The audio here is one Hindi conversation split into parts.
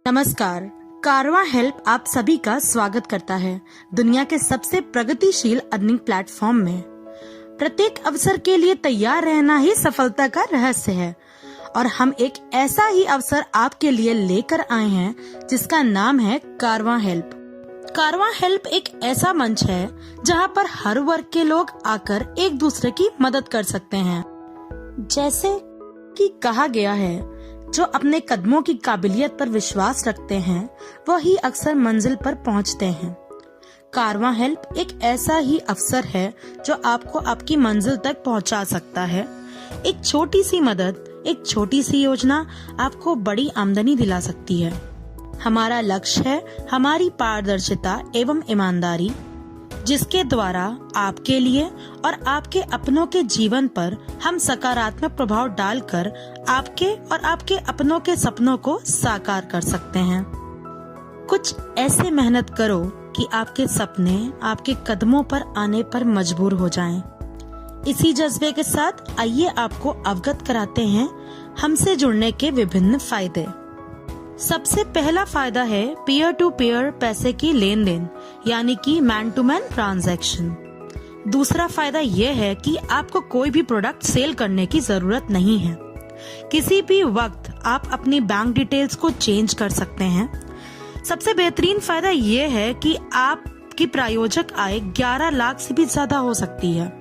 नमस्कार। कारवां हेल्प आप सभी का स्वागत करता है दुनिया के सबसे प्रगतिशील अर्निंग प्लेटफॉर्म में। प्रत्येक अवसर के लिए तैयार रहना ही सफलता का रहस्य है और हम एक ऐसा ही अवसर आपके लिए लेकर आए हैं जिसका नाम है कारवां हेल्प। कारवां हेल्प एक ऐसा मंच है जहां पर हर वर्ग के लोग आकर एक दूसरे की मदद कर सकते हैं। जैसे कि कहा गया है, जो अपने कदमों की काबिलियत पर विश्वास रखते हैं वही अक्सर मंजिल पर पहुंचते हैं। कारवां हेल्प एक ऐसा ही अवसर है जो आपको आपकी मंजिल तक पहुंचा सकता है। एक छोटी सी मदद, एक छोटी सी योजना आपको बड़ी आमदनी दिला सकती है। हमारा लक्ष्य है हमारी पारदर्शिता एवं ईमानदारी, जिसके द्वारा आपके लिए और आपके अपनों के जीवन पर हम सकारात्मक प्रभाव डालकर आपके और आपके अपनों के सपनों को साकार कर सकते हैं। कुछ ऐसे मेहनत करो कि आपके सपने आपके कदमों पर आने पर मजबूर हो जाएं। इसी जज्बे के साथ आइए आपको अवगत कराते हैं हमसे जुड़ने के विभिन्न फायदे। सबसे पहला फायदा है पीयर टू पीयर पैसे की लेन देन, यानी कि मैन टू मैन ट्रांजैक्शन। दूसरा फायदा यह है कि आपको कोई भी प्रोडक्ट सेल करने की जरूरत नहीं है। किसी भी वक्त आप अपनी बैंक डिटेल्स को चेंज कर सकते हैं। सबसे बेहतरीन फायदा यह है कि आपकी प्रायोजक आय 11 लाख से भी ज्यादा हो सकती है।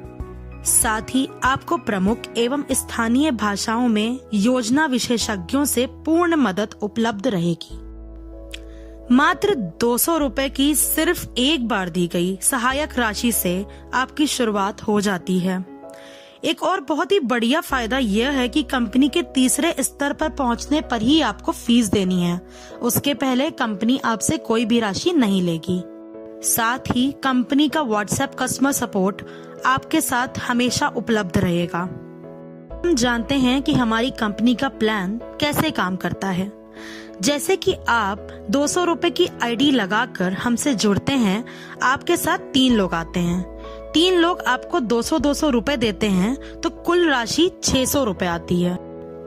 साथ ही आपको प्रमुख एवं स्थानीय भाषाओं में योजना विशेषज्ञों से पूर्ण मदद उपलब्ध रहेगी। मात्र 200 रुपए की सिर्फ एक बार दी गई सहायक राशि से आपकी शुरुआत हो जाती है। एक और बहुत ही बढ़िया फायदा यह है कि कंपनी के तीसरे स्तर पर पहुंचने पर ही आपको फीस देनी है। उसके पहले कंपनी आपसे कोई भी राशि नहीं लेगी। साथ ही कंपनी का व्हाट्सएप कस्टमर सपोर्ट आपके साथ हमेशा उपलब्ध रहेगा। हम जानते हैं कि हमारी कंपनी का प्लान कैसे काम करता है। जैसे कि आप 200 रुपए की आईडी लगाकर हमसे जुड़ते हैं, आपके साथ 3 लोग आते हैं। 3 लोग आपको 200-200 रुपए देते हैं तो कुल राशि 600 रुपए आती है।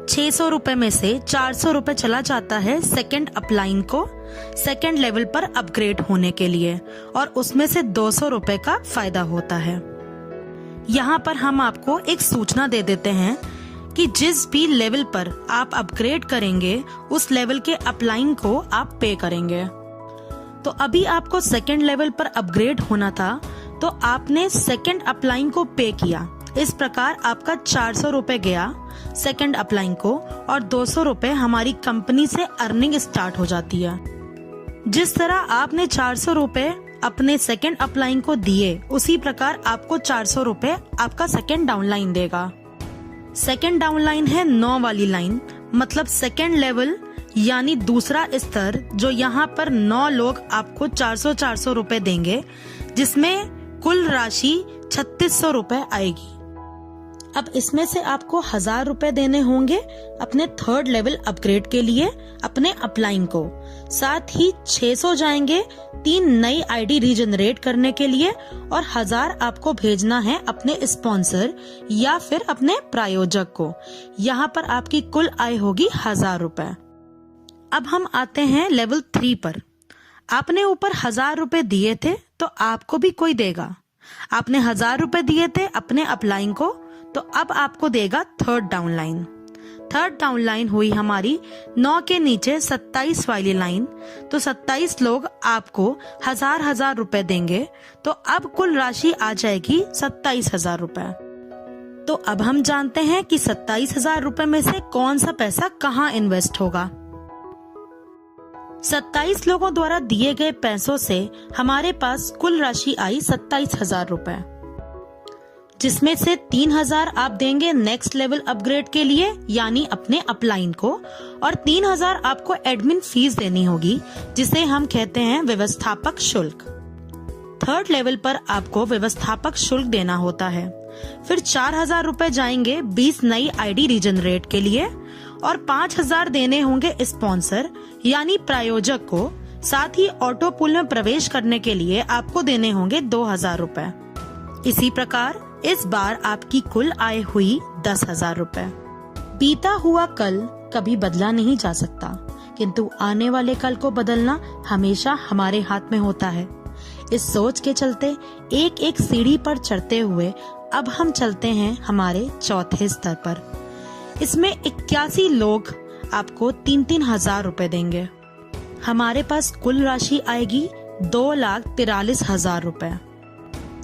600 रुपए में से 400 रुपए चला जाता है सेकंड अपलाइन को सेकंड लेवल पर अपग्रेड होने के लिए और उसमें से 200 रुपए का फायदा होता है। यहाँ पर हम आपको एक सूचना दे देते हैं कि जिस भी लेवल पर आप अपग्रेड करेंगे उस लेवल के अपलाइन को आप पे करेंगे। तो अभी आपको सेकंड लेवल पर अपग्रेड होना था तो आपने सेकंड अपलाइन को पे किया। इस प्रकार आपका 400 रुपए गया सेकंड अपलाइन को और 200 रुपए हमारी कंपनी से अर्निंग स्टार्ट हो जाती है। जिस तरह आपने 400 रुपए अपने सेकंड अपलाइन को दिए, उसी प्रकार आपको 400 रुपए आपका सेकंड डाउनलाइन देगा। सेकंड डाउनलाइन है 9 वाली लाइन, मतलब सेकंड लेवल यानी दूसरा स्तर, जो यहाँ पर 9 लोग आपको 400-400 रुपए देंगे, जिसमें कुल राशि 3600 रुपए आएगी। अब इसमें से आपको 1000 रुपए देने होंगे अपने थर्ड लेवल अपग्रेड के लिए अपने अपलाइन को। साथ ही 600 जाएंगे 3 नई आईडी रीजनरेट करने के लिए और 1000 आपको भेजना है अपने स्पॉन्सर या फिर अपने प्रायोजक को। यहाँ पर आपकी कुल आय होगी 1000 रुपए। अब हम आते हैं लेवल 3 पर। आपने ऊपर 1000 रुपए दिए थे तो आपको भी कोई देगा। आपने 1000 रुपए दिए थे अपने अपलाइन को तो अब आपको देगा थर्ड डाउनलाइन। थर्ड डाउनलाइन हुई हमारी 9 के नीचे 27 वाली लाइन, तो 27 लोग आपको 1000 रुपए देंगे तो अब कुल राशि आ जाएगी 27,000 रुपए। तो अब हम जानते हैं कि 27,000 रुपए में से कौन सा पैसा कहाँ इन्वेस्ट होगा। 27 लोगों द्वारा दिए गए पैसों से हमारे पास कुल राशि आई 27,000 रुपए, जिसमें से 3,000 आप देंगे नेक्स्ट लेवल अपग्रेड के लिए यानी अपने अपलाइन को और 3,000 आपको एडमिन फीस देनी होगी, जिसे हम कहते हैं व्यवस्थापक शुल्क। थर्ड लेवल पर आपको व्यवस्थापक शुल्क देना होता है। फिर 4,000 रुपए जाएंगे 20 नई आईडी रीजनरेट के लिए और 5,000 देने होंगे स्पॉन्सर यानी प्रायोजक को। साथ ही ऑटो पूल में प्रवेश करने के लिए आपको देने होंगे 2,000 रुपए। इसी प्रकार इस बार आपकी कुल आय हुई 10,000 रुपए। बीता हुआ कल कभी बदला नहीं जा सकता, किंतु आने वाले कल को बदलना हमेशा हमारे हाथ में होता है। इस सोच के चलते एक एक सीढ़ी पर चढ़ते हुए अब हम चलते हैं हमारे चौथे स्तर पर। इसमें 81 लोग आपको 3-3 हजार रुपए देंगे। हमारे पास कुल राशि आएगी 2,43,000 रुपए,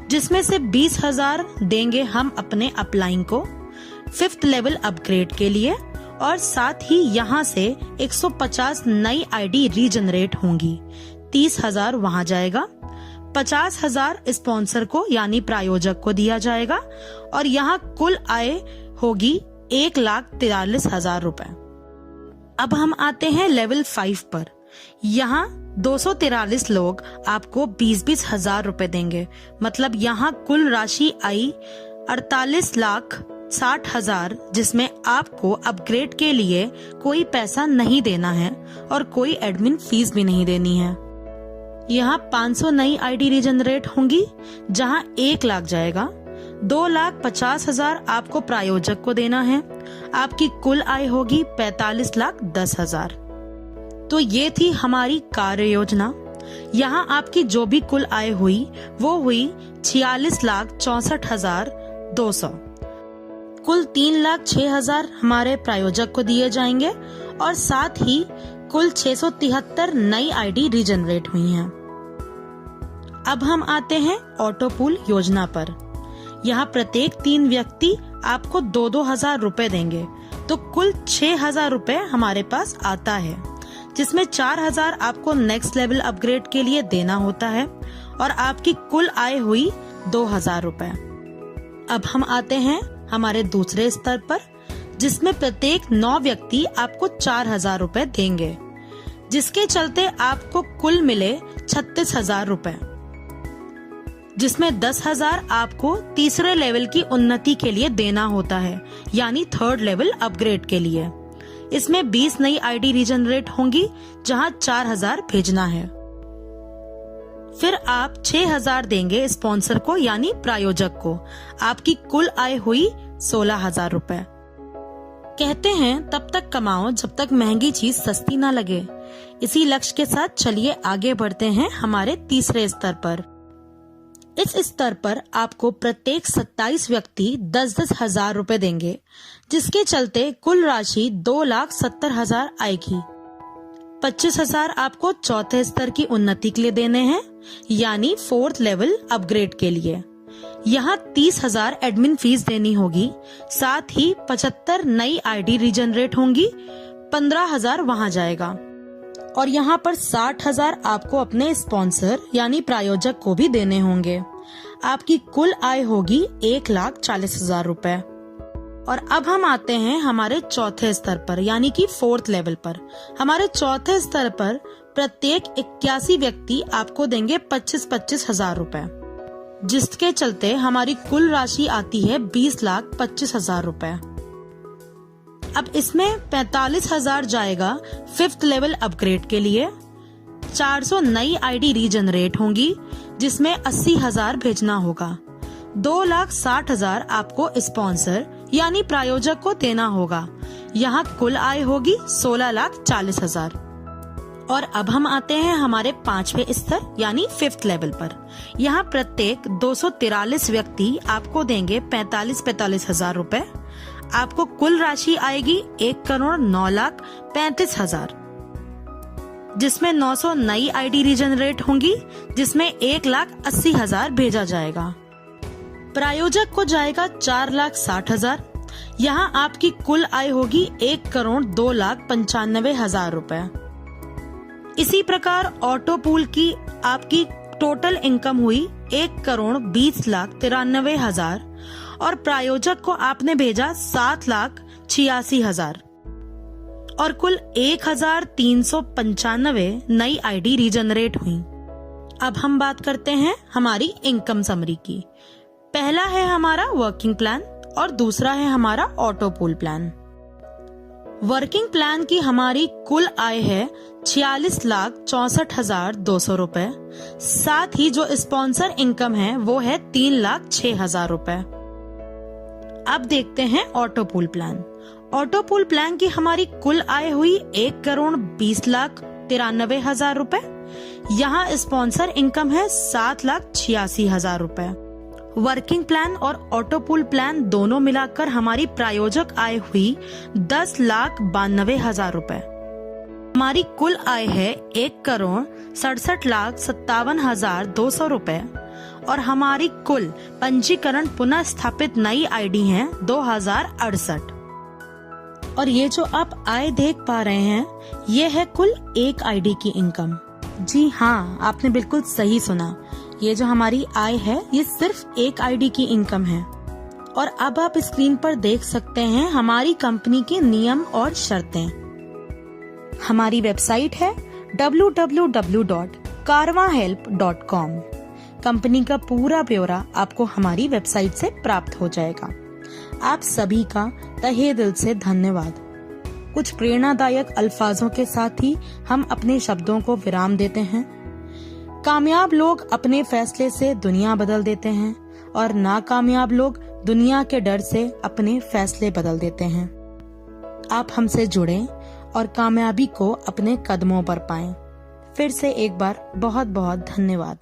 जिसमें से 20,000 देंगे हम अपने अपलाइन को 5th लेवल अपग्रेड के लिए, और साथ ही यहाँ से 150 नई आईडी रीजनरेट होंगी। 30,000 वहाँ जाएगा, 50,000 स्पॉन्सर को यानी प्रायोजक को दिया जाएगा, और यहाँ कुल आय होगी 1,43,000 रुपए। अब हम आते हैं लेवल 5 पर। यहाँ 243 लोग आपको 20-20 हजार रुपए देंगे। मतलब यहाँ कुल राशि आई 48,60,000, जिसमें आपको अपग्रेड के लिए कोई पैसा नहीं देना है और कोई एडमिन फीस भी नहीं देनी है। यहाँ 500 नई आईडी रीजनरेट होंगी, जहाँ 1 लाख जाएगा। 2,50,000 आपको प्रायोजक को देना है। आपकी कुल आय होगी 45,10,000। तो ये थी हमारी कार्य योजना। यहाँ आपकी जो भी कुल आय हुई वो हुई 46,64,200। कुल 3,06,000 हमारे प्रायोजक को दिए जाएंगे, और साथ ही कुल 673 नई आईडी रीजनरेट हुई हैं। अब हम आते हैं ऑटो पूल योजना पर। यहाँ प्रत्येक 3 व्यक्ति आपको 2-2 हजार रुपए देंगे, तो कुल 6,000 रुपए हमारे पास आता है, जिसमें 4,000 आपको नेक्स्ट लेवल अपग्रेड के लिए देना होता है, और आपकी कुल आय हुई 2,000 रुपए। अब हम आते हैं हमारे दूसरे स्तर पर, जिसमें प्रत्येक 9 व्यक्ति आपको 4,000 रुपए देंगे, जिसके चलते आपको कुल मिले 36,000 रुपए, जिसमें 10,000 आपको तीसरे लेवल की उन्नति के लिए देना होता है, यानी 3rd लेवल अपग्रेड के लिए। इसमें 20 नई आईडी रीजनरेट होंगी, जहां 4,000 भेजना है। फिर आप 6,000 देंगे स्पॉन्सर को यानी प्रायोजक को। आपकी कुल आय हुई 16,000 रुपए। कहते हैं तब तक कमाओ जब तक महंगी चीज सस्ती ना लगे। इसी लक्ष्य के साथ चलिए आगे बढ़ते हैं हमारे तीसरे स्तर पर। इस स्तर पर आपको प्रत्येक 27 व्यक्ति 10-10 हजार रुपए देंगे, जिसके चलते कुल राशि 2,70,000 आएगी। 25,000 आपको चौथे स्तर की उन्नति के लिए देने हैं, यानी 4th लेवल अपग्रेड के लिए। यहाँ 30,000 एडमिन फीस देनी होगी, साथ ही 75 नई आईडी रीजनरेट होंगी, 15,000 वहाँ जाएगा, और यहाँ पर 60,000 आपको अपने स्पॉन्सर यानी प्रायोजक को भी देने होंगे। आपकी कुल आय होगी 1,40,000 रुपए। और अब हम आते हैं हमारे चौथे स्तर पर, यानी कि 4th लेवल पर। हमारे चौथे स्तर पर प्रत्येक 81 व्यक्ति आपको देंगे 25,000 रुपए, जिसके चलते हमारी कुल राशि आती है 20,25,000 रुपए। अब इसमें 45,000 जाएगा 5th लेवल अपग्रेड के लिए। 400 नई आईडी रीजनरेट होंगी, जिसमें 80,000 भेजना होगा। 2,60,000 आपको स्पॉन्सर यानी प्रायोजक को देना होगा। यहाँ कुल आय होगी 16,40,000। और अब हम आते हैं हमारे 5वें स्तर यानी 5th लेवल पर। यहाँ प्रत्येक 243 व्यक्ति आपको देंगे 45,000 रुपए। आपको कुल राशि आएगी 1,09,35,000, जिसमें 900 नई आईडी रीजनरेट होंगी, जिसमें 1,80,000 भेजा जाएगा। प्रायोजक को जाएगा 4,60,000। यहाँ आपकी कुल आय होगी 1,02,95,000 रुपए। इसी प्रकार ऑटो पूल की आपकी टोटल इनकम हुई 1,20,93,000 और प्रायोजक को आपने भेजा 7,86,000 और कुल 1,395 नई आईडी रीजनरेट हुई। अब हम बात करते हैं हमारी इनकम समरी की। पहला है हमारा वर्किंग प्लान और दूसरा है हमारा auto pool plan. Working plan की हमारी कुल आय है 46,64,200 रुपए। साथ ही जो स्पॉन्सर इनकम है वो है 3,06,000 रुपए। अब देखते हैं auto pool plan. Auto pool plan की हमारी कुल आय हुई 1,20,93,000 रुपए। यहाँ स्पॉन्सर इनकम है 7,86,000 रुपए। वर्किंग प्लान और ऑटो पूल प्लान दोनों मिलाकर हमारी प्रायोजक आय हुई 10,92,000 रुपए। हमारी कुल आय है 1,67,57,200 रुपए और हमारी कुल पंजीकरण पुनः स्थापित नई आईडी है 2068। और ये जो आप आय देख पा रहे हैं, ये है कुल एक आईडी की इनकम। जी हाँ, आपने बिल्कुल सही सुना। ये जो हमारी आय है, ये सिर्फ एक आईडी की इनकम है। और अब आप स्क्रीन पर देख सकते हैं हमारी कंपनी के नियम और शर्तें। हमारी वेबसाइट है www.karwahelp.com। कंपनी का पूरा ब्यौरा आपको हमारी वेबसाइट से प्राप्त हो जाएगा। आप सभी का तहे दिल से धन्यवाद। कुछ प्रेरणादायक अल्फाजों के साथ ही हम अपने शब्दों को विराम देते हैं। कामयाब लोग अपने फैसले से दुनिया बदल देते हैं और नाकामयाब लोग दुनिया के डर से अपने फैसले बदल देते हैं। आप हमसे जुड़ें और कामयाबी को अपने कदमों पर पाएं। फिर से एक बार बहुत बहुत धन्यवाद।